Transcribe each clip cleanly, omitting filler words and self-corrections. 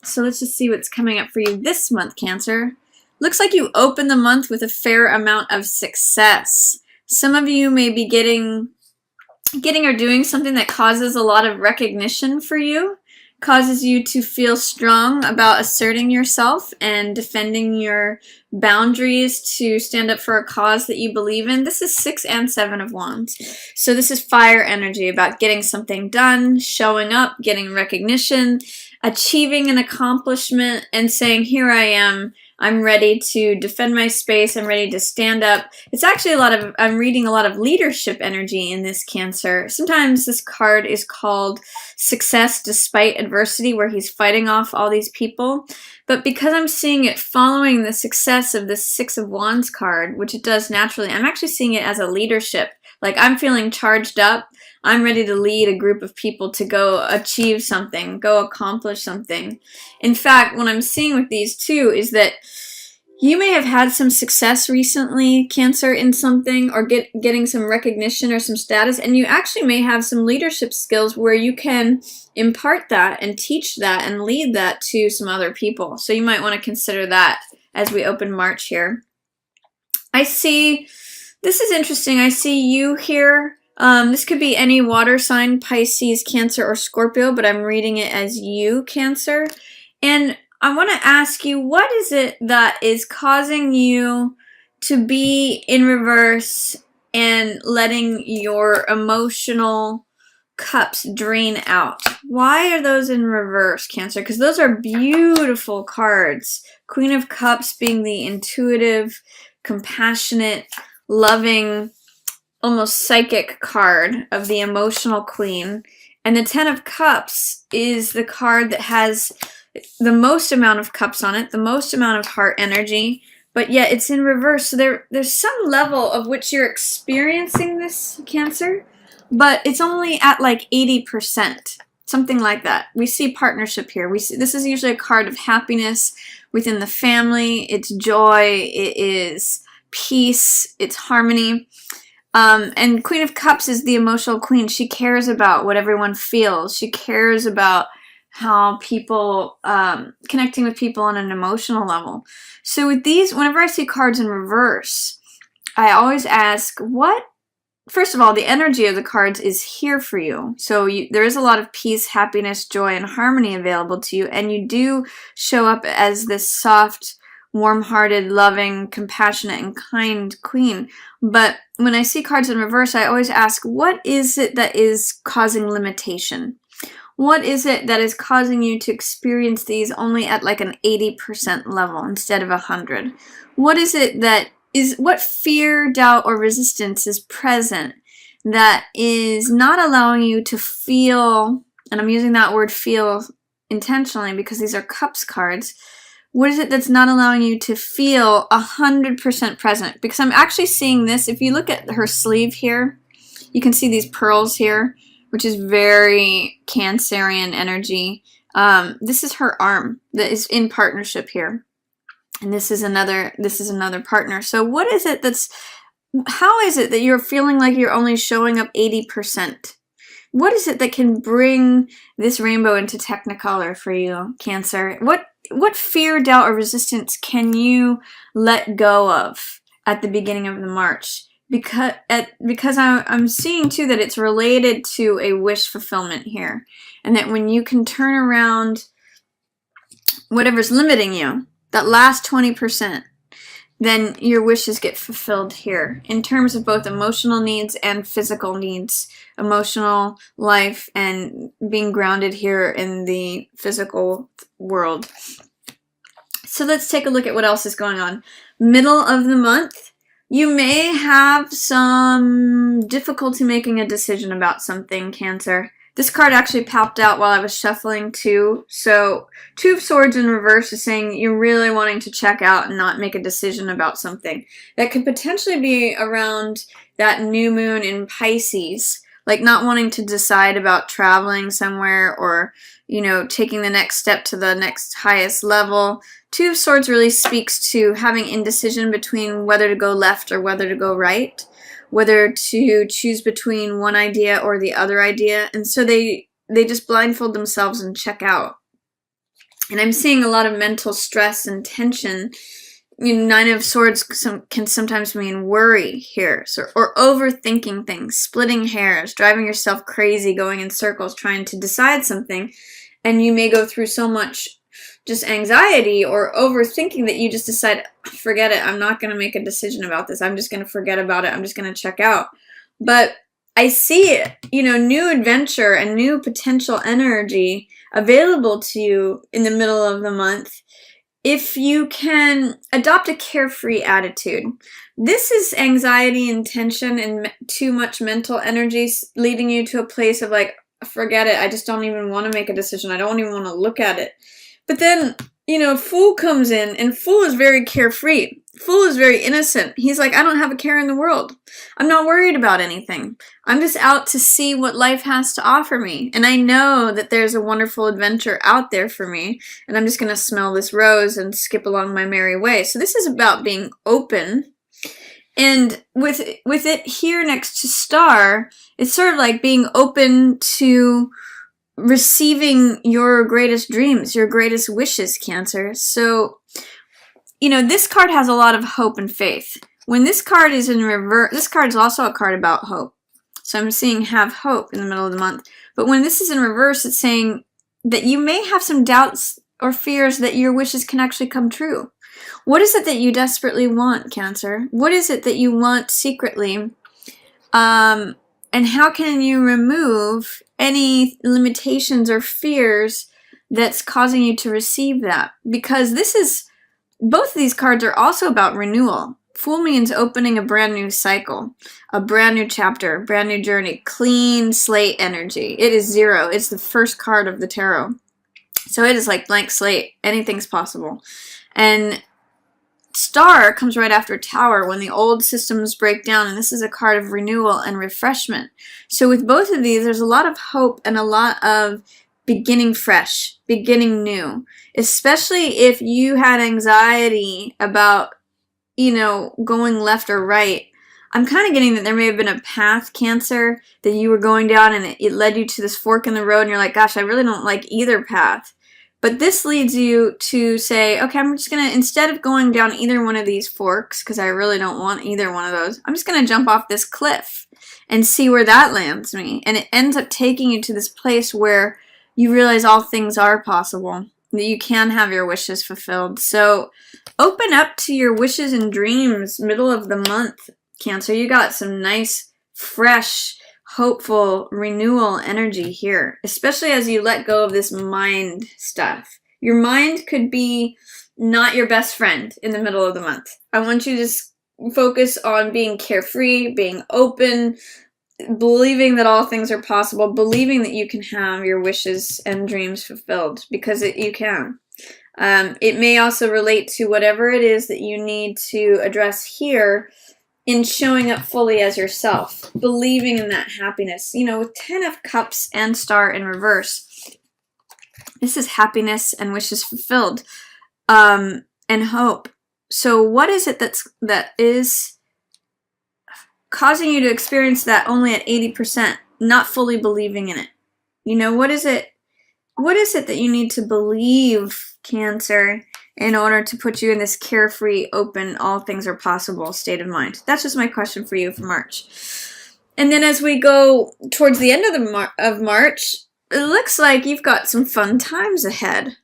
So let's just see what's coming up for you this month, Cancer. Looks like you open the month with a fair amount of success. Some of you may be getting or doing something that causes a lot of recognition for you, causes you to feel strong about asserting yourself and defending your boundaries to stand up for a cause that you believe in. This is 6 and 7 of Wands. So this is fire energy, about getting something done, showing up, getting recognition, achieving an accomplishment, and saying, here I am. I'm ready to defend my space. I'm ready to stand up. It's actually I'm reading a lot of leadership energy in this, Cancer. Sometimes this card is called Success Despite Adversity, where he's fighting off all these people. But because I'm seeing it following the success of this 6 of Wands card, which it does naturally, I'm actually seeing it as a leadership. Like, I'm feeling charged up. I'm ready to lead a group of people to go achieve something, go accomplish something. In fact, what I'm seeing with these two is that you may have had some success recently, Cancer, in something, or getting some recognition or some status, and you actually may have some leadership skills where you can impart that and teach that and lead that to some other people. So you might want to consider that as we open March here. I see, this is interesting, I see you here. This could be any water sign, Pisces, Cancer, or Scorpio, but I'm reading it as you, Cancer. And I want to ask you, what is it that is causing you to be in reverse and letting your emotional cups drain out? Why are those in reverse, Cancer? Because those are beautiful cards. Queen of Cups being the intuitive, compassionate, loving, almost psychic card of the emotional queen. And the 10 of Cups is the card that has the most amount of cups on it, the most amount of heart energy, but yet it's in reverse. So there's some level of which you're experiencing this, Cancer, but it's only at like 80%, something like that. We see partnership here. We see this is usually a card of happiness within the family. It's joy. It is peace. It's harmony. And Queen of Cups is the emotional queen. She cares about what everyone feels. She cares about how people, connecting with people on an emotional level. So with these, whenever I see cards in reverse, I always ask, first of all, the energy of the cards is here for you. So there is a lot of peace, happiness, joy, and harmony available to you. And you do show up as this soft, warm-hearted, loving, compassionate, and kind queen. But when I see cards in reverse, I always ask, what is it that is causing limitation? What is it that is causing you to experience these only at like an 80% level instead of 100? What is it what fear, doubt, or resistance is present that is not allowing you to feel, and I'm using that word feel intentionally because these are Cups cards. What is it that's not allowing you to feel 100% present? Because I'm actually seeing this. If you look at her sleeve here, you can see these pearls here, which is very Cancerian energy. This is her arm that is in partnership here. And this is another partner. So what is it how is it that you're feeling like you're only showing up 80%? What is it that can bring this rainbow into Technicolor for you, Cancer? What fear, doubt, or resistance can you let go of at the beginning of the March? Because I'm seeing too that it's related to a wish fulfillment here, and that when you can turn around whatever's limiting you, that last 20%, then your wishes get fulfilled here in terms of both emotional needs and physical needs, emotional life and being grounded here in the physical world. So let's take a look at what else is going on. Middle of the month, you may have some difficulty making a decision about something, Cancer. This card actually popped out while I was shuffling too. So 2 of Swords in reverse is saying you're really wanting to check out and not make a decision about something. That could potentially be around that new moon in Pisces, like not wanting to decide about traveling somewhere or, taking the next step to the next highest level. 2 of Swords really speaks to having indecision between whether to go left or whether to go right, whether to choose between one idea or the other idea. And so they just blindfold themselves and check out. And I'm seeing a lot of mental stress and tension. You know, Nine of Swords can sometimes mean worry here, or overthinking things, splitting hairs, driving yourself crazy, going in circles trying to decide something. And you may go through so much just anxiety or overthinking that you just decide, forget it, I'm not going to make a decision about this. I'm just going to forget about it. I'm just going to check out. But I see, new adventure and new potential energy available to you in the middle of the month if you can adopt a carefree attitude. This is anxiety and tension and too much mental energy leading you to a place of like, forget it, I just don't even want to make a decision. I don't even want to look at it. But then, Fool comes in, and Fool is very carefree. Fool is very innocent. He's like, I don't have a care in the world. I'm not worried about anything. I'm just out to see what life has to offer me. And I know that there's a wonderful adventure out there for me. And I'm just going to smell this rose and skip along my merry way. So this is about being open. And with it here next to Star, it's sort of like being open to receiving your greatest dreams, your greatest wishes, Cancer. So, this card has a lot of hope and faith. When this card is in reverse, this card is also a card about hope. So I'm seeing have hope in the middle of the month. But when this is in reverse, it's saying that you may have some doubts or fears that your wishes can actually come true. What is it that you desperately want, Cancer? What is it that you want secretly? And how can you remove any limitations or fears that's causing you to receive that? Because both of these cards are also about renewal. Fool means opening a brand new cycle, a brand new chapter, a brand new journey, clean slate energy. It is 0. It's the first card of the tarot. So it is like blank slate. Anything's possible. And Star comes right after Tower, when the old systems break down, and this is a card of renewal and refreshment. So with both of these, there's a lot of hope and a lot of beginning fresh, beginning new, especially if you had anxiety about, going left or right. I'm kind of getting that there may have been a path, Cancer, that you were going down and it led you to this fork in the road, and you're like, gosh, I really don't like either path. But this leads you to say, okay, I'm just going to, instead of going down either one of these forks, because I really don't want either one of those, I'm just going to jump off this cliff and see where that lands me. And it ends up taking you to this place where you realize all things are possible, that you can have your wishes fulfilled. So open up to your wishes and dreams middle of the month, Cancer. You got some nice, fresh, hopeful renewal energy here, especially as you let go of this mind stuff. Your mind could be not your best friend in the middle of the month. I want you to focus on being carefree, being open, believing that all things are possible, believing that you can have your wishes and dreams fulfilled, because you can. It may also relate to whatever it is that you need to address here in showing up fully as yourself, believing in that happiness. With 10 of Cups and Star in reverse, this is happiness and wishes fulfilled, and hope. So what is it that is causing you to experience that only at 80%, not fully believing in it? What is it that you need to believe, Cancer, in order to put you in this carefree, open, all things are possible state of mind? That's just my question for you for March. And then as we go towards the end of March, it looks like you've got some fun times ahead.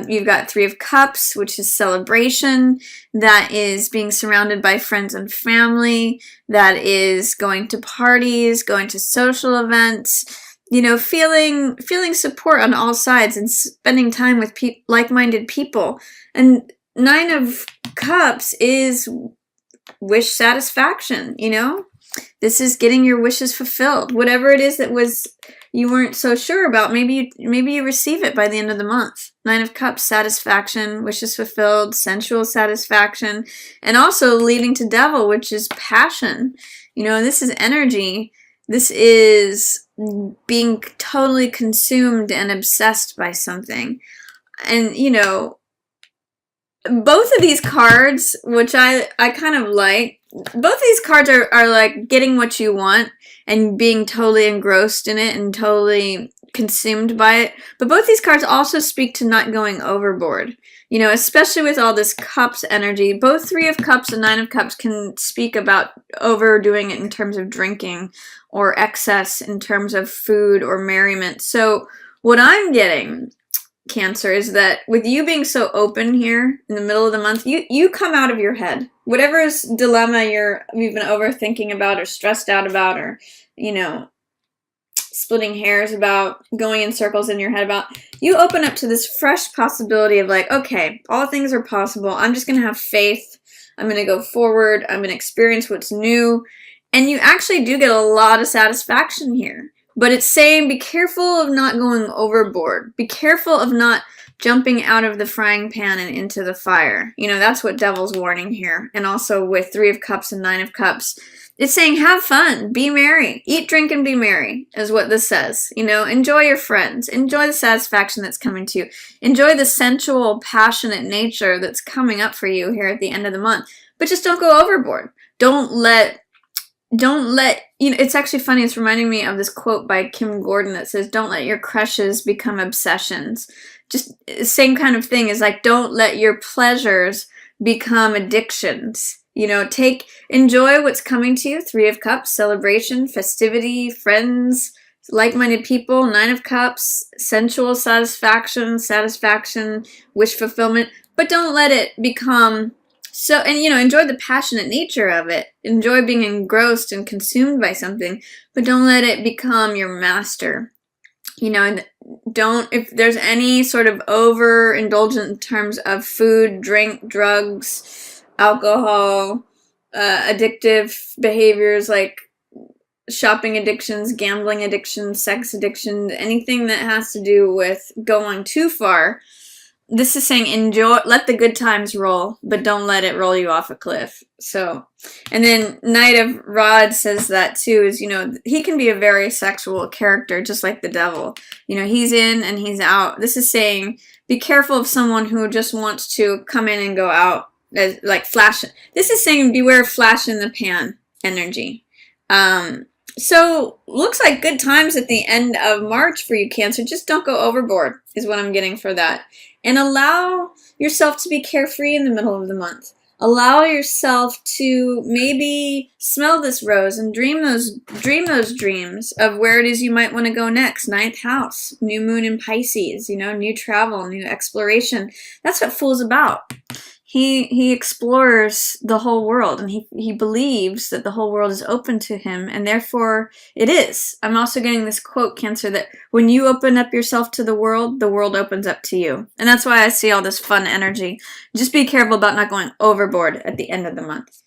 You've got 3 of Cups, which is celebration. That is being surrounded by friends and family. That is going to parties, going to social events. Feeling support on all sides and spending time with like-minded people. And 9 of Cups is wish satisfaction, This is getting your wishes fulfilled. Whatever it is that you weren't so sure about, maybe you receive it by the end of the month. 9 of Cups, satisfaction, wishes fulfilled, sensual satisfaction, and also leading to Devil, which is passion. This is energy. This is being totally consumed and obsessed by something. And, both of these cards, which I kind of like, both these cards are like getting what you want and being totally engrossed in it and totally consumed by it. But both these cards also speak to not going overboard. You know, especially with all this Cups energy. Both Three of Cups and Nine of Cups can speak about overdoing it in terms of drinking or excess in terms of food or merriment. So what I'm getting, Cancer, is that with you being so open here in the middle of the month, you come out of your head. Whatever dilemma you've been overthinking about or stressed out about or, you know, splitting hairs about, going in circles in your head about, you open up to this fresh possibility of like, okay, all things are possible. I'm just going to have faith. I'm going to go forward. I'm going to experience what's new. And you actually do get a lot of satisfaction here. But it's saying be careful of not going overboard. Be careful of not jumping out of the frying pan and into the fire. You know, that's what Devil's warning here. And also with Three of Cups and Nine of Cups, it's saying have fun, be merry, eat, drink, and be merry is what this says. You know, enjoy your friends, enjoy the satisfaction that's coming to you, enjoy the sensual, passionate nature that's coming up for you here at the end of the month. But just don't go overboard. Don't let, you know, it's actually funny, it's reminding me of this quote by Kim Gordon that says, don't let your crushes become obsessions. Just same kind of thing is like, don't let your pleasures become addictions. You know, enjoy what's coming to you. Three of Cups, celebration, festivity, friends, like-minded people. Nine of Cups, sensual satisfaction, wish fulfillment. But don't let it become so, and you know, enjoy the passionate nature of it. Enjoy being engrossed and consumed by something, but don't let it become your master. You know, and if there's any sort of overindulgent in terms of food, drink, drugs, alcohol, addictive behaviors like shopping addictions, gambling addictions, sex addiction, anything that has to do with going too far, this is saying enjoy, let the good times roll, but don't let it roll you off a cliff. So, and then Knight of Rods says that too, is, you know, he can be a very sexual character, just like the Devil. You know, he's in and he's out. This is saying be careful of someone who just wants to come in and go out. Like flash. This is saying beware flash in the pan energy. So looks like good times at the end of March for you, Cancer. Just don't go overboard is what I'm getting for that. And allow yourself to be carefree in the middle of the month. Allow yourself to maybe smell this rose and dream those dreams of where it is you might want to go next. Ninth house, new moon in Pisces, you know, new travel, new exploration. That's what Fool's about. He explores the whole world, and he believes that the whole world is open to him, and therefore it is. I'm also getting this quote, Cancer, that when you open up yourself to the world opens up to you. And that's why I see all this fun energy. Just be careful about not going overboard at the end of the month.